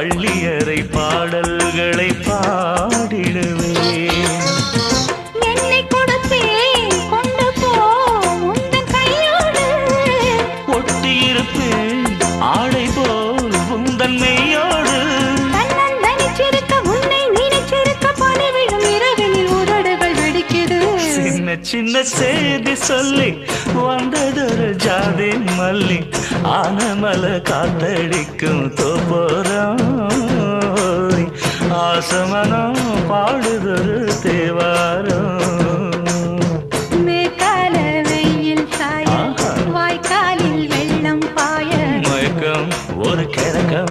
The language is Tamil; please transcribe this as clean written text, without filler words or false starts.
பள்ளியறை பாடல்களை பாடிடுவேன். என்னை கொடுத்தே கொண்டு போ உந்தன் கையோடு, ஒட்டியிருப்பேன் ஆடை போல் உந்தன் மெய்யோடு. தன்னந்தனிச்சிருக்க உன்னை நினைச்சிருக்க பணிவிடும் இரவினில் உதடுகள் வெடிக்குது. சின்ன சின்ன செய்தி சொல்லி வந்ததொரு ஜாதி மல்லி, ஆனமல காத்தடிக்கும் தோப்போரம் ஆசமனம் பாடுதொரு தேவாரம். மேற்கால வெயில் சாய வாய்க்காலில் வெள்ளம் பாய மயக்கம் ஒரு கிழக்கம்